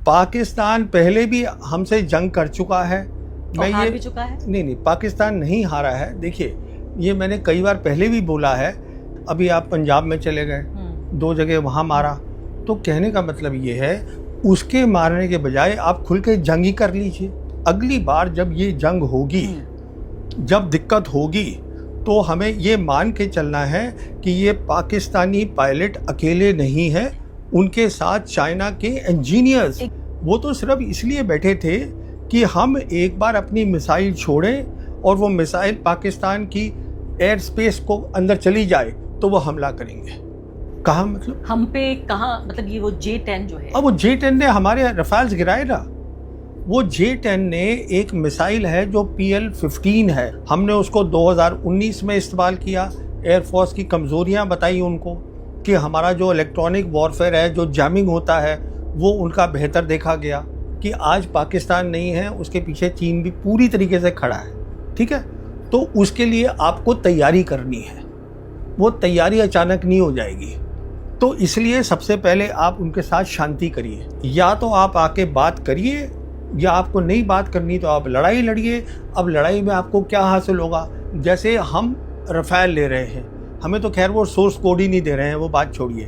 पाकिस्तान पहले भी हमसे जंग कर चुका है। और हार भी चुका है। नहीं, पाकिस्तान नहीं हारा है। देखिए, ये मैंने कई बार पहले भी बोला है। अभी आप पंजाब में चले गए, 2 जगह वहाँ मारा, तो कहने का मतलब ये है उसके मारने के बजाय आप खुल के जंग ही कर लीजिए। अगली बार जब ये जंग होगी, जब दिक्कत होगी, तो हमें ये मान के चलना है कि ये पाकिस्तानी पायलट अकेले नहीं है, उनके साथ चाइना के इंजीनियर्स, वो तो सिर्फ इसलिए बैठे थे कि हम एक बार अपनी मिसाइल छोड़ें और वो मिसाइल पाकिस्तान की एयर स्पेस को अंदर चली जाए तो वो हमला करेंगे। कहाँ मतलब हम पे कहाँ, मतलब ये वो J-10 जो है, अब वो J-10 ने हमारे रफाल्स गिराए ना। वो J-10 ने एक मिसाइल है जो PL-15 है, हमने उसको 2019 में इस्तेमाल किया। एयरफोर्स की कमज़ोरियाँ बताई उनको कि हमारा जो इलेक्ट्रॉनिक वॉरफेयर है, जो जैमिंग होता है, वो उनका बेहतर देखा गया कि आज पाकिस्तान नहीं है, उसके पीछे चीन भी पूरी तरीके से खड़ा है। ठीक है, तो उसके लिए आपको तैयारी करनी है, वो तैयारी अचानक नहीं हो जाएगी। तो इसलिए सबसे पहले आप उनके साथ शांति करिए, या तो आप आके बात करिए, या आपको नहीं बात करनी तो आप लड़ाई लड़िए। अब लड़ाई में आपको क्या हासिल होगा? जैसे हम रफ़ाल ले रहे हैं, हमें तो खैर वो सोर्स कोड ही नहीं दे रहे हैं, वो बात छोड़िए।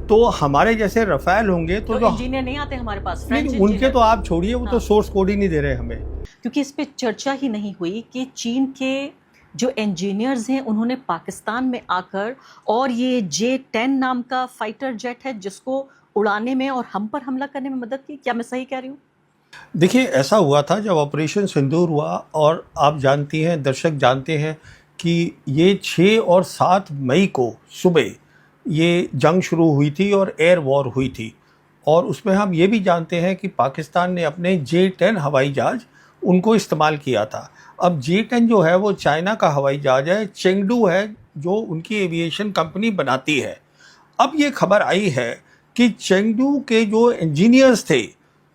तो हमारे जैसे रफ़ाल होंगे तो इंजीनियर नहीं आते हमारे पास, नहीं, उनके तो आप छोड़िए, वो तो सोर्स कोड ही नहीं दे रहे हमें। क्योंकि इस पे चर्चा ही नहीं हुई कि चीन के जो इंजीनियर्स हैं उन्होंने पाकिस्तान में आकर और ये J-10 नाम का फाइटर जेट है जिसको उड़ाने में और हम पर हमला करने में मदद की। क्या मैं सही कह रही हूँ? देखिए, ऐसा हुआ था जब ऑपरेशन सिंदूर हुआ, और आप जानती हैं, दर्शक जानते हैं कि ये 6 और 7 मई को सुबह ये जंग शुरू हुई थी और एयर वॉर हुई थी। और उसमें हम ये भी जानते हैं कि पाकिस्तान ने अपने J-10 हवाई जहाज़ उनको इस्तेमाल किया था। अब J-10 जो है वो चाइना का हवाई जहाज़ है, चेंगडू है, जो उनकी एविएशन कंपनी बनाती है। अब ये खबर आई है कि चेंगडू के जो इंजीनियर्स थे,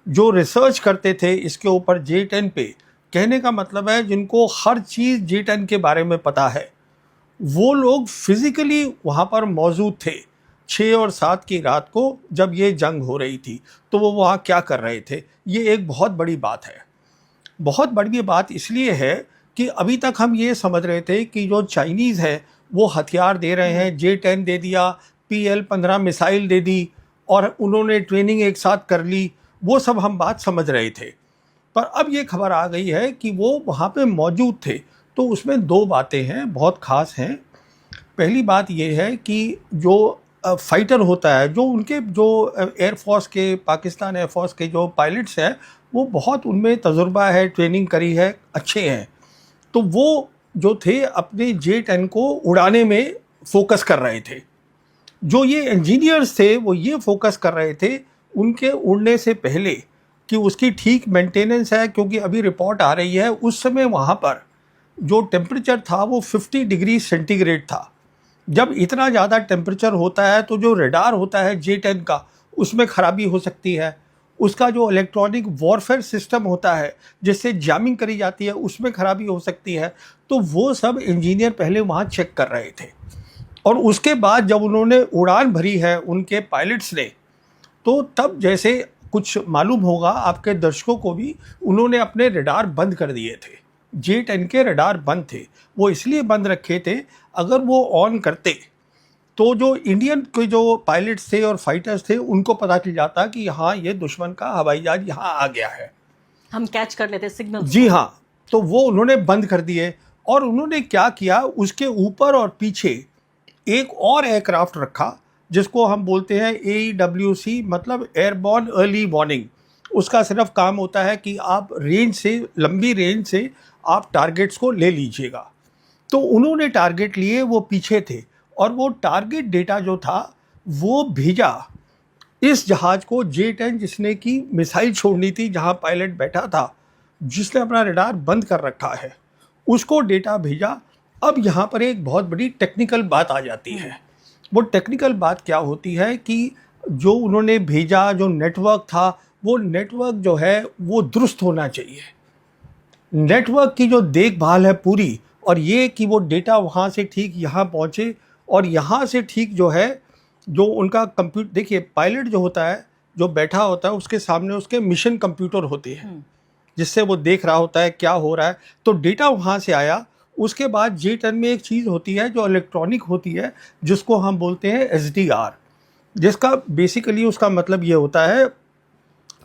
जो रिसर्च करते थे इसके ऊपर J-10 पे, कहने का मतलब है जिनको हर चीज़ J-10 के बारे में पता है, वो लोग फिज़िकली वहाँ पर मौजूद थे 6 और 7 की रात को जब ये जंग हो रही थी। तो वो वहाँ क्या कर रहे थे, ये एक बहुत बड़ी बात है। बहुत बड़ी बात इसलिए है कि अभी तक हम ये समझ रहे थे कि जो चाइनीज़ है वो हथियार दे रहे हैं, J-10 दे दिया, PL-15 मिसाइल दे दी और उन्होंने ट्रेनिंग एक साथ कर ली, वो सब हम बात समझ रहे थे। पर अब ये खबर आ गई है कि वो वहाँ पे मौजूद थे। तो उसमें 2 बातें हैं, बहुत ख़ास हैं। पहली बात ये है कि जो फाइटर होता है, जो उनके जो एयरफोर्स के, पाकिस्तान एयरफोर्स के जो पायलट्स हैं, वो बहुत उनमें तजुर्बा है, ट्रेनिंग करी है, अच्छे हैं। तो वो जो थे अपने J-10 को उड़ाने में फोकस कर रहे थे। जो ये इंजीनियर्स थे वो ये फोकस कर रहे थे उनके उड़ने से पहले कि उसकी ठीक मेंटेनेंस है, क्योंकि अभी रिपोर्ट आ रही है उस समय वहाँ पर जो टेम्परेचर था वो 50 डिग्री सेंटीग्रेड था। जब इतना ज़्यादा टेम्परेचर होता है तो जो रडार होता है J-10 का, उसमें ख़राबी हो सकती है। उसका जो इलेक्ट्रॉनिक वॉरफेयर सिस्टम होता है जिससे जैमिंग करी जाती है, उसमें ख़राबी हो सकती है। तो वो सब इंजीनियर पहले वहाँ चेक कर रहे थे, और उसके बाद जब उन्होंने उड़ान भरी है उनके पायलट्स ने, तो तब जैसे कुछ मालूम होगा आपके दर्शकों को भी, उन्होंने अपने रडार बंद कर दिए थे। J-10 के रडार बंद थे, वो इसलिए बंद रखे थे, अगर वो ऑन करते तो जो इंडियन के जो पायलट्स थे और फाइटर्स थे उनको पता चल जाता कि हाँ, ये दुश्मन का हवाई जहाज यहाँ आ गया है, हम कैच कर लेते सिग्नल। जी हाँ, तो वो उन्होंने बंद कर दिए। और उन्होंने क्या किया, उसके ऊपर और पीछे एक और एयरक्राफ्ट रखा जिसको हम बोलते हैं AEWC, मतलब एयरबॉर्न अर्ली वार्निंग। उसका सिर्फ काम होता है कि आप रेंज से, लंबी रेंज से आप टारगेट्स को ले लीजिएगा। तो उन्होंने टारगेट लिए, वो पीछे थे, और वो टारगेट डेटा जो था वो भेजा इस जहाज़ को, J-10 जिसने की मिसाइल छोड़नी थी, जहां पायलट बैठा था, जिसने अपना रडार बंद कर रखा है, उसको डेटा भेजा। अब यहाँ पर एक बहुत बड़ी टेक्निकल बात आ जाती है। वो टेक्निकल बात क्या होती है कि जो उन्होंने भेजा, जो नेटवर्क था, वो नेटवर्क जो है वो दुरुस्त होना चाहिए। नेटवर्क की जो देखभाल है पूरी, और ये कि वो डेटा वहाँ से ठीक यहाँ पहुँचे, और यहाँ से ठीक जो है, जो उनका कंप्यूटर, देखिए पायलट जो होता है जो बैठा होता है उसके सामने उसके मिशन कंप्यूटर होते हैं, जिससे वो देख रहा होता है क्या हो रहा है। तो डेटा वहाँ से आया। उसके बाद J10 में एक चीज़ होती है जो इलेक्ट्रॉनिक होती है, जिसको हम बोलते हैं SDR, जिसका बेसिकली उसका मतलब ये होता है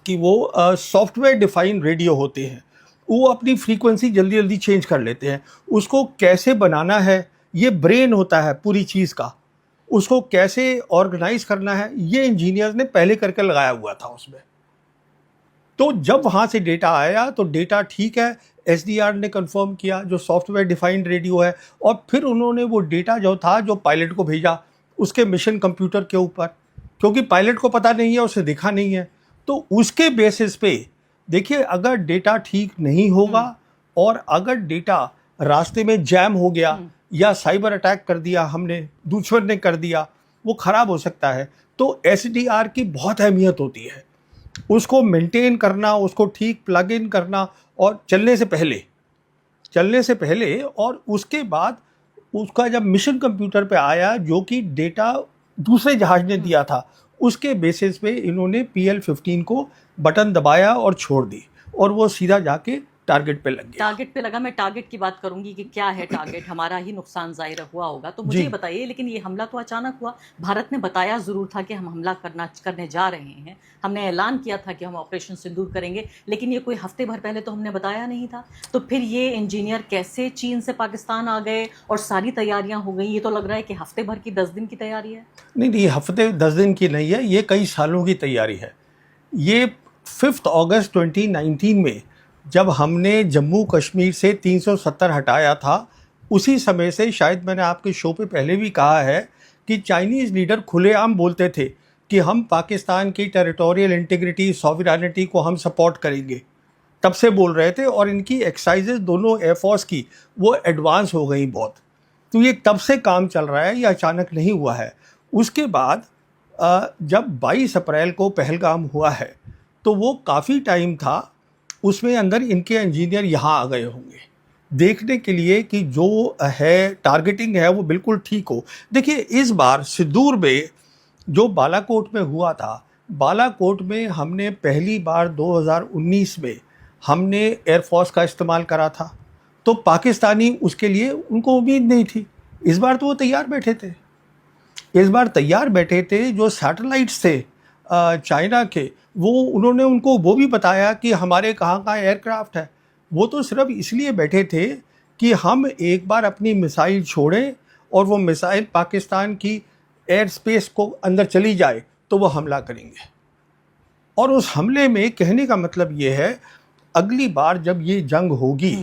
कि वो सॉफ्टवेयर डिफाइंड रेडियो होते हैं। वो अपनी फ्रीक्वेंसी जल्दी जल्दी चेंज कर लेते हैं। उसको कैसे बनाना है, ये ब्रेन होता है पूरी चीज़ का। उसको कैसे ऑर्गेनाइज करना है, ये इंजीनियर्स ने पहले करके लगाया हुआ था उसमें। तो जब वहाँ से डेटा आया तो डेटा ठीक है, SDR ने कंफर्म किया जो सॉफ्टवेयर डिफाइंड रेडियो है, और फिर उन्होंने वो डेटा जो था जो पायलट को भेजा उसके मिशन कंप्यूटर के ऊपर, क्योंकि पायलट को पता नहीं है, उसे दिखा नहीं है। तो उसके बेसिस पे देखिए, अगर डेटा ठीक नहीं होगा और अगर डेटा रास्ते में जैम हो गया या साइबर अटैक कर दिया हमने, दुश्मन ने कर दिया, वो ख़राब हो सकता है। तो SDR की बहुत अहमियत होती है, उसको मेंटेन करना, उसको ठीक प्लग इन करना, और चलने से पहले और उसके बाद उसका जब मिशन कंप्यूटर पे आया जो कि डेटा दूसरे जहाज ने दिया था, उसके बेसिस पे इन्होंने PL-15 को बटन दबाया और छोड़ दी, और वो सीधा जाके टारगेट पे लग गया। टारगेट पे लगा। मैं टारगेट की बात करूंगी कि क्या है टारगेट, हमारा ही नुकसान जाहिर हुआ होगा। तो मुझे जी। ये बताइए, लेकिन ये हमला तो अचानक हुआ। भारत ने बताया जरूर था कि हम हमला करने जा रहे हैं, हमने ऐलान किया था कि हम ऑपरेशन सिंदूर करेंगे, लेकिन ये कोई हफ्ते भर पहले तो हमने बताया नहीं था। तो फिर ये इंजीनियर कैसे चीन से पाकिस्तान आ गए और सारी तैयारियां हो गई? ये तो लग रहा है कि हफ्ते भर की 10 दिन की तैयारी है। नहीं, हफ्ते 10 दिन की नहीं है, ये कई सालों की तैयारी है। ये 5 अगस्त 2019 में जब हमने जम्मू कश्मीर से 370 हटाया था, उसी समय से, शायद मैंने आपके शो पे पहले भी कहा है कि चाइनीज़ लीडर खुलेआम बोलते थे कि हम पाकिस्तान की टेरिटोरियल इंटीग्रिटी, सॉवरेनिटी को हम सपोर्ट करेंगे। तब से बोल रहे थे, और इनकी एक्सरसाइजेज दोनों एयरफोर्स की वो एडवांस हो गई बहुत। तो ये तब से काम चल रहा है, ये अचानक नहीं हुआ है। उसके बाद जब 22 अप्रैल को पहलगाम हुआ है तो वो काफ़ी टाइम था, उसमें अंदर इनके इंजीनियर यहाँ आ गए होंगे देखने के लिए कि जो है टारगेटिंग है वो बिल्कुल ठीक हो। देखिए, इस बार सिंदूर में जो बालाकोट में हुआ था, बालाकोट में हमने पहली बार 2019 में हमने एयरफोर्स का इस्तेमाल करा था, तो पाकिस्तानी उसके लिए उनको उम्मीद नहीं थी। इस बार तो वो तैयार बैठे थे। जो सैटेलाइट्स थे चाइना के, वो उन्होंने उनको वो भी बताया कि हमारे कहाँ एयरक्राफ्ट है। वो तो सिर्फ इसलिए बैठे थे कि हम एक बार अपनी मिसाइल छोड़ें और वो मिसाइल पाकिस्तान की एयर स्पेस को अंदर चली जाए तो वो हमला करेंगे। और उस हमले में कहने का मतलब ये है, अगली बार जब ये जंग होगी,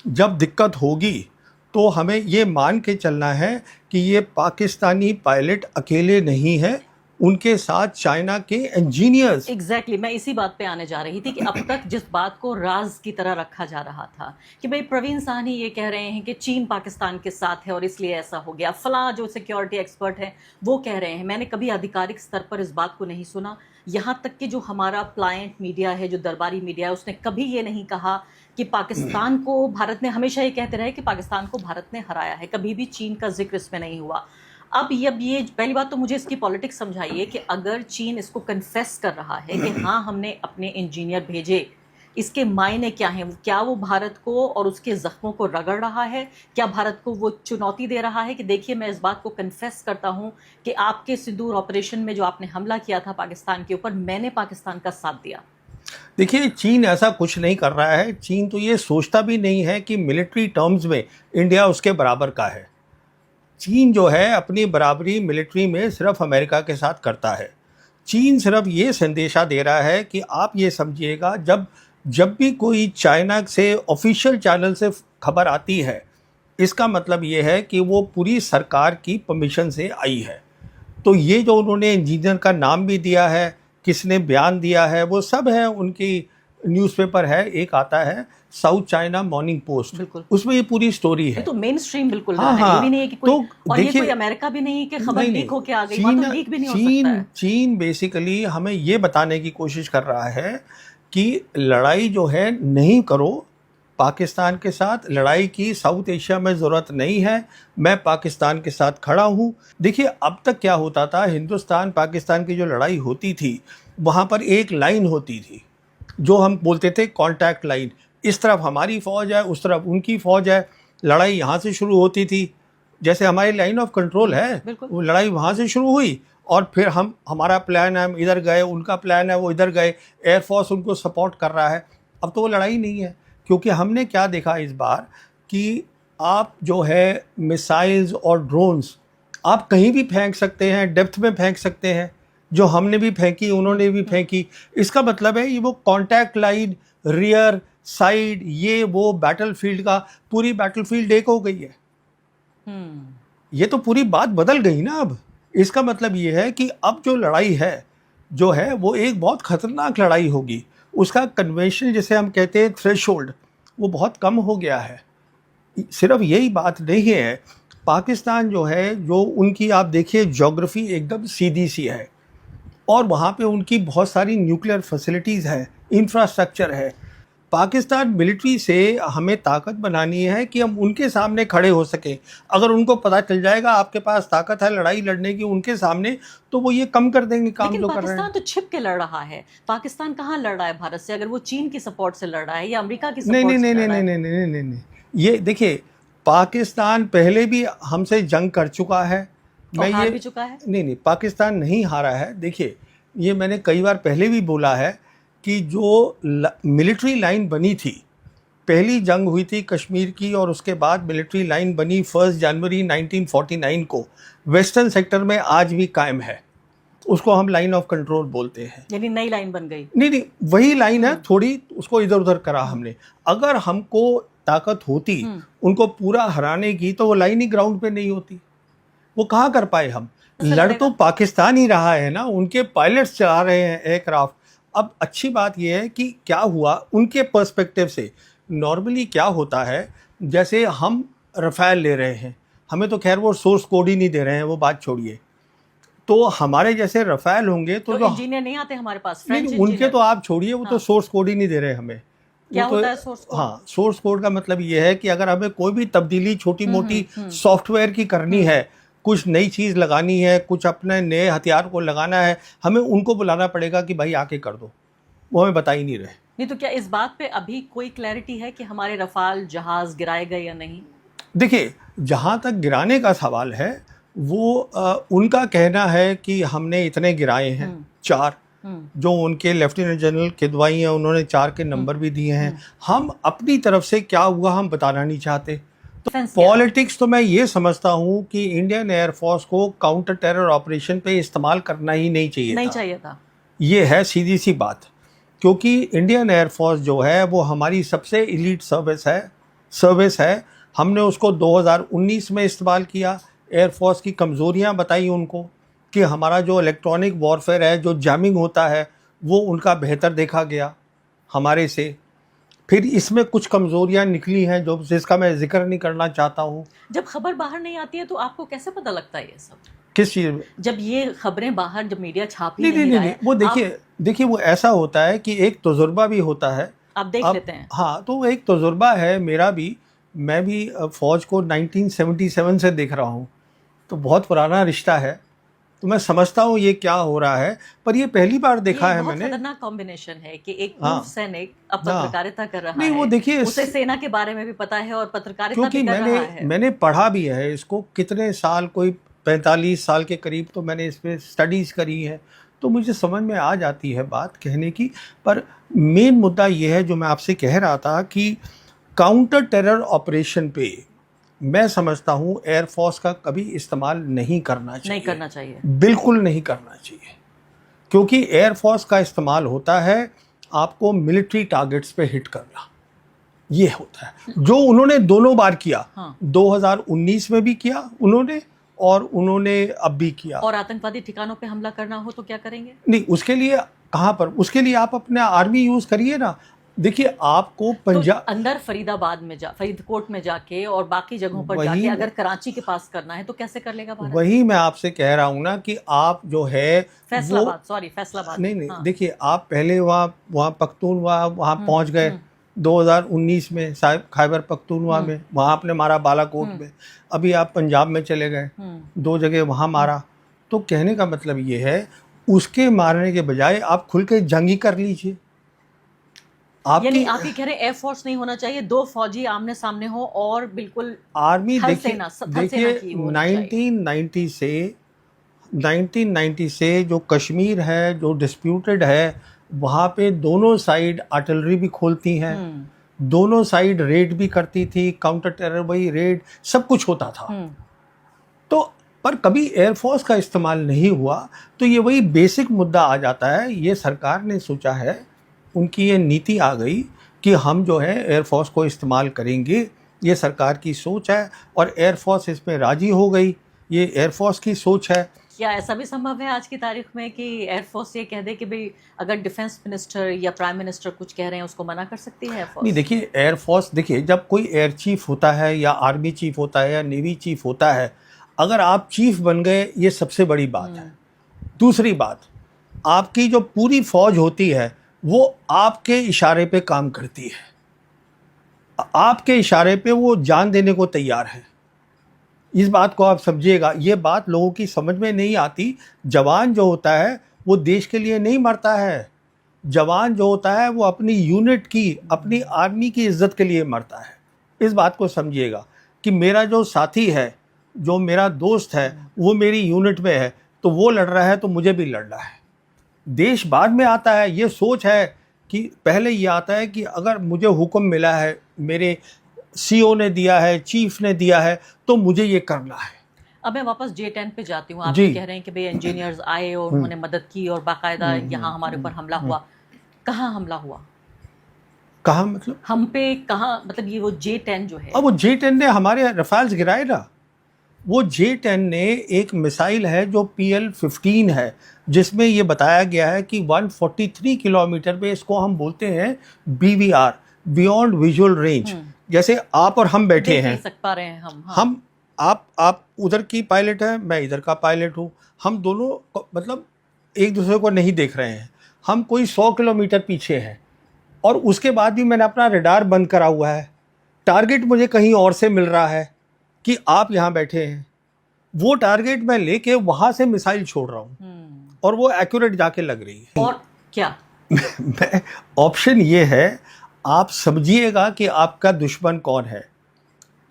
जब दिक्कत होगी, तो हमें ये मान के चलना है कि ये पाकिस्तानी पायलट अकेले नहीं है, उनके साथ चाइना के इंजीनियर्स। एग्जैक्टली मैं इसी बात पे आने जा रही थी कि अब तक जिस बात को राज की तरह रखा जा रहा था कि भाई प्रवीण साहनी ये कह रहे हैं कि चीन पाकिस्तान के साथ है और इसलिए ऐसा हो गया, फला जो सिक्योरिटी एक्सपर्ट है वो कह रहे हैं, मैंने कभी आधिकारिक स्तर पर इस बात को नहीं सुना। यहाँ तक कि जो हमारा प्लायंट मीडिया है, जो दरबारी मीडिया है, उसने कभी ये नहीं कहा कि पाकिस्तान को भारत ने, हमेशा ये कहते रहे कि पाकिस्तान को भारत ने हराया है, कभी भी चीन का जिक्र इसमें नहीं हुआ। अब ये पहली बात तो मुझे इसकी पॉलिटिक्स समझाइए कि अगर चीन इसको कन्फेस कर रहा है कि हाँ हमने अपने इंजीनियर भेजे, इसके मायने क्या हैं? क्या वो भारत को और उसके जख्मों को रगड़ रहा है? क्या भारत को वो चुनौती दे रहा है कि देखिए मैं इस बात को कन्फेस करता हूँ कि आपके सिंदूर ऑपरेशन में जो आपने हमला किया था पाकिस्तान के ऊपर, मैंने पाकिस्तान का साथ दिया? देखिए, चीन ऐसा कुछ नहीं कर रहा है। चीन तो ये सोचता भी नहीं है कि मिलिट्री टर्म्स में इंडिया उसके बराबर का है। चीन जो है अपनी बराबरी मिलिट्री में सिर्फ अमेरिका के साथ करता है। चीन सिर्फ ये संदेशा दे रहा है कि आप ये समझिएगा, जब भी कोई चाइना से ऑफिशियल चैनल से खबर आती है, इसका मतलब ये है कि वो पूरी सरकार की परमिशन से आई है। तो ये जो उन्होंने इंजीनियर का नाम भी दिया है, किसने बयान दिया है, वो सब है उनकी न्यूज़पेपर है, एक आता है साउथ चाइना मॉर्निंग पोस्ट, बिल्कुल, उसमें ये पूरी स्टोरी है। तो मेन स्ट्रीम बिल्कुल हाँ, है, ये भी नहीं है कि कोई, तो और ये कोई अमेरिका भी नहीं है कि खबर लीक होके आ गई, वहाँ तो लीक भी नहीं हो सकता है। चीन बेसिकली हमें ये बताने की कोशिश कर रहा है कि लड़ाई जो है नहीं करो, पाकिस्तान के साथ लड़ाई की साउथ एशिया में ज़रूरत नहीं है, मैं पाकिस्तान के साथ खड़ा हूँ। देखिए अब तक क्या होता था, हिंदुस्तान पाकिस्तान की जो लड़ाई होती थी वहाँ पर एक लाइन होती थी जो हम बोलते थे कॉन्टैक्ट लाइन। इस तरफ हमारी फ़ौज है, उस तरफ उनकी फ़ौज है, लड़ाई यहाँ से शुरू होती थी। जैसे हमारी लाइन ऑफ कंट्रोल है, वो लड़ाई वहाँ से शुरू हुई और फिर हमारा प्लान है, हम इधर गए, उनका प्लान है वो इधर गए, एयरफोर्स उनको सपोर्ट कर रहा है। अब तो वो लड़ाई नहीं है, क्योंकि हमने क्या देखा इस बार कि आप जो है मिसाइल्स और ड्रोन्स आप कहीं भी फेंक सकते हैं, डेप्थ में फेंक सकते हैं, जो हमने भी फेंकी उन्होंने भी फेंकी। इसका मतलब है ये वो कॉन्टैक्ट लाइन, रियर, साइड, ये वो बैटलफील्ड का, पूरी बैटलफील्ड एक हो गई है। ये तो पूरी बात बदल गई ना अब। इसका मतलब ये है कि अब जो लड़ाई है जो है वो एक बहुत ख़तरनाक लड़ाई होगी। उसका कन्वेंशन जिसे हम कहते हैं थ्रेशोल्ड, वो बहुत कम हो गया है। सिर्फ यही बात नहीं है, पाकिस्तान जो है, जो उनकी आप देखिए ज्योग्राफी एकदम सीधी सी है और वहाँ पे उनकी बहुत सारी न्यूक्लियर फैसिलिटीज़ है, इंफ्रास्ट्रक्चर है। पाकिस्तान मिलिट्री से हमें ताकत बनानी है कि हम उनके सामने खड़े हो सकें। अगर उनको पता चल जाएगा आपके पास ताकत है लड़ाई लड़ने की उनके सामने, तो वो ये कम कर देंगे काम जो कर रहे हैं। पाकिस्तान तो छिप के लड़ रहा है। पाकिस्तान कहाँ लड़ रहा है भारत से? अगर वो चीन की सपोर्ट से लड़ रहा है या अमेरिका की नहीं सपोर्ट नहीं से नहीं लड़ रहा है? नहीं नहीं नहीं नहीं नहीं, ये देखिए पाकिस्तान पहले भी हमसे जंग कर चुका है। और हार भी चुका है। नहीं, पाकिस्तान नहीं हारा है। देखिए ये मैंने कई बार पहले भी बोला है कि जो मिलिट्री लाइन बनी थी, पहली जंग हुई थी कश्मीर की और उसके बाद मिलिट्री लाइन बनी 1 जनवरी 1949 को, वेस्टर्न सेक्टर में आज भी कायम है। उसको हम लाइन ऑफ कंट्रोल बोलते हैं। यानी नई लाइन बन गई? नहीं, वही लाइन है, थोड़ी उसको इधर उधर करा हमने। अगर हमको ताकत होती उनको पूरा हराने की तो वो लाइन ही ग्राउंड पे नहीं होती। वो कहाँ कर पाए हम? लड़ तो पाकिस्तान ही रहा है ना, उनके पायलट्स चला रहे हैं एयरक्राफ्ट। अब अच्छी बात यह है कि क्या हुआ उनके पर्सपेक्टिव से। नॉर्मली क्या होता है, जैसे हम रफ़ेल ले रहे हैं, हमें तो खैर वो सोर्स कोड ही नहीं दे रहे हैं, वो बात छोड़िए। तो हमारे जैसे रफ़ेल होंगे तो इंजीनियर नहीं आते हमारे पास, नहीं, उनके तो आप छोड़िए, वो तो सोर्स कोड ही नहीं दे रहे हमें। क्या तो, होता है सोर्स कोड? हाँ, सोर्स कोड का मतलब ये है कि अगर हमें कोई भी तब्दीली छोटी मोटी सॉफ्टवेयर की करनी है, कुछ नई चीज़ लगानी है, कुछ अपने नए हथियार को लगाना है, हमें उनको बुलाना पड़ेगा कि भाई आके कर दो। वो हमें बता ही नहीं रहे। नहीं तो क्या इस बात पे अभी कोई क्लैरिटी है कि हमारे रफाल जहाज गिराए गए या नहीं? देखिए जहाँ तक गिराने का सवाल है वो उनका कहना है कि हमने इतने गिराए हैं, 4। जो उनके लेफ्टिनेंट जनरल किदवाई हैं उन्होंने 4 के नंबर भी दिए हैं। हम अपनी तरफ से क्या हुआ हम बताना नहीं चाहते। तो पॉलिटिक्स तो मैं ये समझता हूँ कि इंडियन एयरफोर्स को काउंटर टेरर ऑपरेशन पे इस्तेमाल करना ही नहीं चाहिए था। ये है सीधी सी बात, क्योंकि इंडियन एयरफोर्स जो है वो हमारी सबसे एलीट सर्विस है। हमने उसको 2019 में इस्तेमाल किया, एयरफोर्स की कमज़ोरियाँ बताई उनको कि हमारा जो इलेक्ट्रॉनिक वॉरफेयर है, जो जैमिंग होता है, वो उनका बेहतर देखा गया हमारे से। फिर इसमें कुछ कमज़ोरियाँ निकली हैं जो जिसका मैं जिक्र नहीं करना चाहता हूँ। जब खबर बाहर नहीं आती है तो आपको कैसे पता लगता है ये सब? किस चीज़ में? जब ये खबरें बाहर, जब मीडिया छाप ही नहीं, वो देखिए वो ऐसा होता है कि एक तजुर्बा भी होता है, आप देख लेते हैं। हाँ, तो एक तजुर्बा है मेरा भी। मैं भी फ़ौज को 1977 से देख रहा हूँ, तो बहुत पुराना रिश्ता है, तो मैं समझता हूँ ये क्या हो रहा है। पर ये पहली बार देखा है मैंने। खतरनाक कॉम्बिनेशन है कि एक पूर्व सैनिक अब पत्रकारिता कर रहा है। नहीं, वो देखिए उसे सेना के बारे में भी पता है और पत्रकारिता भी कर रहा है। मैंने पढ़ा भी है इसको, कितने साल, कोई 45 साल के करीब तो मैंने इस पर स्टडीज़ करी है, तो मुझे समझ में आ जाती है बात कहने की। पर मेन मुद्दा ये है जो मैं आपसे कह रहा था कि काउंटर टेरर ऑपरेशन पे मैं समझता हूँ एयरफोर्स का कभी इस्तेमाल नहीं करना चाहिए, बिल्कुल नहीं करना चाहिए। क्योंकि एयरफोर्स का इस्तेमाल होता है आपको मिलिट्री टारगेट्स पे हिट करना, ये होता है जो उन्होंने दोनों बार किया। 2019 में भी किया उन्होंने और उन्होंने अब भी किया। और आतंकवादी ठिकानों पे हमला करना हो तो क्या करेंगे? नहीं, उसके लिए कहाँ पर, उसके लिए आप अपने आर्मी यूज़ करिए ना। देखिए आपको पंजाब तो अंदर फरीदाबाद में फरीदकोट में जाके और बाकी जगहों पर जाके अगर कराची के पास करना है तो कैसे कर लेगा भारत? वही मैं आपसे कह रहा हूँ ना कि आप जो है फैसलाबाद नहीं, देखिए आप पहले वहाँ पख्तूनख्वा वहाँ पहुँच गए, 2019 में साहिब खैबर पख्तूनख्वा में, वहाँ आपने मारा बालाकोट में, अभी आप पंजाब में चले गए, 2 जगह वहाँ मारा। तो कहने का मतलब ये है, उसके मारने के बजाय आप खुल के जंग ही कर लीजिए। यानी आप ये कह रहे हैं एयरफोर्स नहीं होना चाहिए, 2 फौजी आमने सामने हो और बिल्कुल आर्मी। थल देखिए सेना की होनी चाहिए। 1990 से जो कश्मीर है, जो डिस्प्यूटेड है, वहाँ पे दोनों साइड आर्टिलरी भी खोलती हैं, दोनों साइड रेड भी करती थी, काउंटर टेरर वही रेड सब कुछ होता था। तो पर कभी एयरफोर्स का इस्तेमाल नहीं हुआ। तो ये वही बेसिक मुद्दा आ जाता है। ये सरकार ने सोचा है, उनकी ये नीति आ गई कि हम जो है एयरफोर्स को इस्तेमाल करेंगे, ये सरकार की सोच है और एयरफोर्स इसमें राजी हो गई। ये एयरफोर्स की सोच है। क्या ऐसा भी संभव है आज की तारीख में कि एयरफोर्स ये कह दे कि भाई अगर डिफेंस मिनिस्टर या प्राइम मिनिस्टर कुछ कह रहे हैं उसको मना कर सकती है एयरफोर्स? नहीं, देखिए एयरफोर्स, देखिए जब कोई एयर चीफ होता है या आर्मी चीफ होता है या नेवी चीफ होता है, अगर आप चीफ बन गए ये सबसे बड़ी बात है। दूसरी बात, आपकी जो पूरी फौज होती है वो आपके इशारे पे काम करती है, आपके इशारे पे वो जान देने को तैयार है। इस बात को आप समझिएगा। ये बात लोगों की समझ में नहीं आती। जवान जो होता है वो देश के लिए नहीं मरता है। जवान जो होता है वो अपनी यूनिट की, अपनी आर्मी की इज्जत के लिए मरता है। इस बात को समझिएगा कि मेरा जो साथी है, जो मेरा दोस्त है, वो मेरी यूनिट में है, तो वो लड़ रहा है तो मुझे भी लड़ना है। देश बाद में आता है। ये सोच है कि पहले ये आता है कि अगर मुझे हुक्म मिला है, मेरे सीओ ने दिया है, चीफ ने दिया है, तो मुझे ये करना है। अब मैं वापस J-10 पे जाती हूँ। आप ये कह रहे हैं कि भाई इंजीनियर्स आए और उन्होंने मदद की और बाकायदा यहाँ हमारे ऊपर हमला हुआ। कहाँ हमला हुआ? कहाँ मतलब? हम पे कहाँ? मतलब ये वो J-10 जो है, अब वो J-10 ने हमारे रफाल्स गिराए ना। वो J-10 ने एक मिसाइल है जो PL-15 है, जिसमें ये बताया गया है कि 143 किलोमीटर पे, इसको हम बोलते हैं BVR, बियॉन्ड विजुअल रेंज। जैसे आप और हम बैठे हैं, देख पा रहे हैं हम, हाँ। हम आप उधर की पायलट है, मैं इधर का पायलट हूँ, हम दोनों मतलब एक दूसरे को नहीं देख रहे हैं। हम कोई 100 किलोमीटर पीछे हैं और उसके बाद भी मैंने अपना रडार बंद करा हुआ है। टारगेट मुझे कहीं और से मिल रहा है कि आप यहाँ बैठे हैं। वो टारगेट मैं लेके वहाँ से मिसाइल छोड़ रहा हूँ और वो एक्यूरेट जाके लग रही है। और क्या मैं ऑप्शन ये है, आप समझिएगा कि आपका दुश्मन कौन है।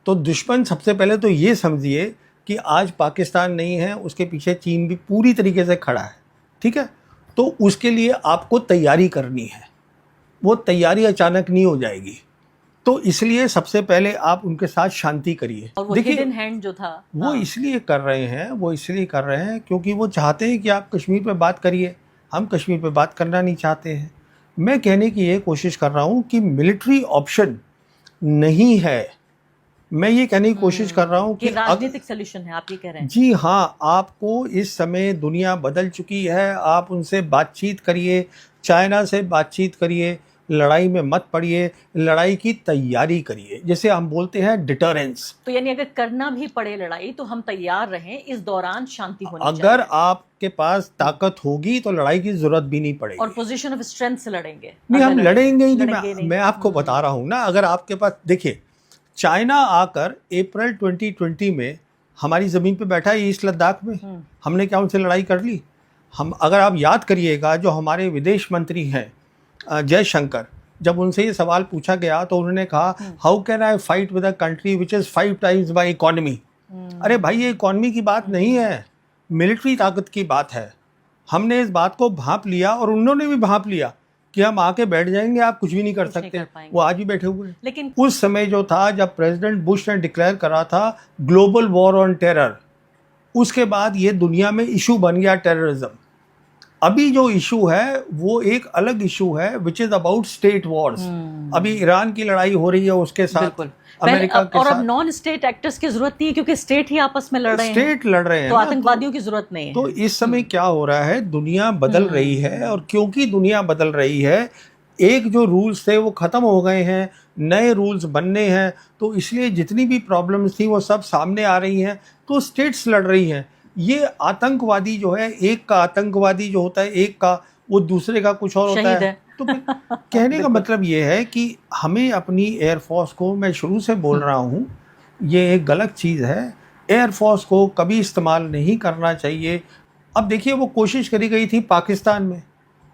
तो दुश्मन सबसे पहले तो ये समझिए कि आज पाकिस्तान नहीं है, उसके पीछे चीन भी पूरी तरीके से खड़ा है, ठीक है। तो उसके लिए आपको तैयारी करनी है। वो तैयारी अचानक नहीं हो जाएगी। तो इसलिए सबसे पहले आप उनके साथ शांति करिए। और वो हिडन हैंड जो था, वो इसलिए कर रहे हैं क्योंकि वो चाहते हैं कि आप कश्मीर पे बात करिए। हम कश्मीर पे बात करना नहीं चाहते हैं। मैं कहने की ये कोशिश कर रहा हूँ कि मिलिट्री ऑप्शन नहीं है। मैं ये कहने की कोशिश कर रहा हूँ कि राजनीतिक सॉल्यूशन है, आप ये कह रहे हैं। जी हाँ, आपको इस समय दुनिया बदल चुकी है। आप उनसे बातचीत करिए, चाइना से बातचीत करिए, लड़ाई में मत पड़िए, लड़ाई की तैयारी करिए, जैसे हम बोलते हैं डिटरेंस। तो यानी अगर करना भी पड़े लड़ाई तो हम तैयार रहें, इस दौरान शांति होनी चाहिए। अगर आपके पास ताकत होगी तो लड़ाई की जरूरत भी नहीं पड़ेगी। और पोजीशन ऑफ स्ट्रेंथ से लड़ेंगे। नहीं, हम लड़ेंगे ही नहीं। मैं आपको बता रहा हूँ ना, अगर आपके पास, देखिए चाइना आकर अप्रैल 2020 में हमारी ज़मीन पे बैठा है ईस्ट लद्दाख में, हमने क्या उनसे लड़ाई कर ली? हम, अगर आप याद करिएगा, जो हमारे विदेश मंत्री हैं जयशंकर, जब उनसे ये सवाल पूछा गया तो उन्होंने कहा, how can I fight with a country which is 5 times my economy. अरे भाई, ये इकोनॉमी की बात नहीं है, मिलिट्री ताकत की बात है। हमने इस बात को भांप लिया और उन्होंने भी भांप लिया कि हम आके बैठ जाएंगे, आप कुछ भी नहीं कर सकते। वो आज भी बैठे हुए हैं। लेकिन उस समय जो था, जब प्रेसिडेंट बुश ने डिक्लेयर करा था ग्लोबल वॉर ऑन टेरर, उसके बाद ये दुनिया में इशू बन गया टेररिज्म। अभी जो इशू है वो एक अलग इशू है, which is about state Wars. अभी ईरान की लड़ाई हो रही है उसके साथ, अमेरिका के और साथ। अब नॉन स्टेट एक्टर्स की जरूरत नहीं है क्योंकि स्टेट ही आपस में लड़ रहे हैं। स्टेट लड़ रहे हैं, तो आतंकवादियों की जरूरत नहीं है। तो इस समय क्या हो रहा है, दुनिया बदल रही है, और क्योंकि दुनिया बदल रही है, एक जो रूल्स थे वो ख़त्म हो गए हैं, नए रूल्स बनने हैं। तो इसलिए जितनी भी प्रॉब्लम्स थी वो सब सामने आ रही हैं। तो स्टेट्स लड़ रही हैं। ये आतंकवादी जो है, एक का आतंकवादी जो होता है एक का, वो दूसरे का कुछ और होता शहीद है। है। तो फिर कहने का मतलब ये है कि हमें अपनी एयरफोर्स को, मैं शुरू से बोल रहा हूँ, ये एक गलत चीज़ है। एयरफोर्स को कभी इस्तेमाल नहीं करना चाहिए। अब देखिए, वो कोशिश करी गई थी पाकिस्तान में,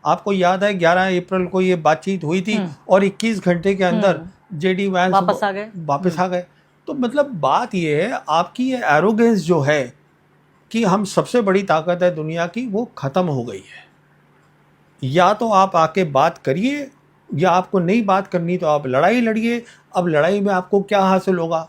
आपको याद है 11 अप्रैल को ये बातचीत हुई थी और 21 घंटे के अंदर जेडी वैंस वापस आ गए। वापस आ गए। तो मतलब बात ये है, आपकी ये एरोगेंस जो है कि हम सबसे बड़ी ताकत है दुनिया की, वो ख़त्म हो गई है। या तो आप आके बात करिए, या आपको नहीं बात करनी तो आप लड़ाई लड़िए। अब लड़ाई में आपको क्या हासिल होगा?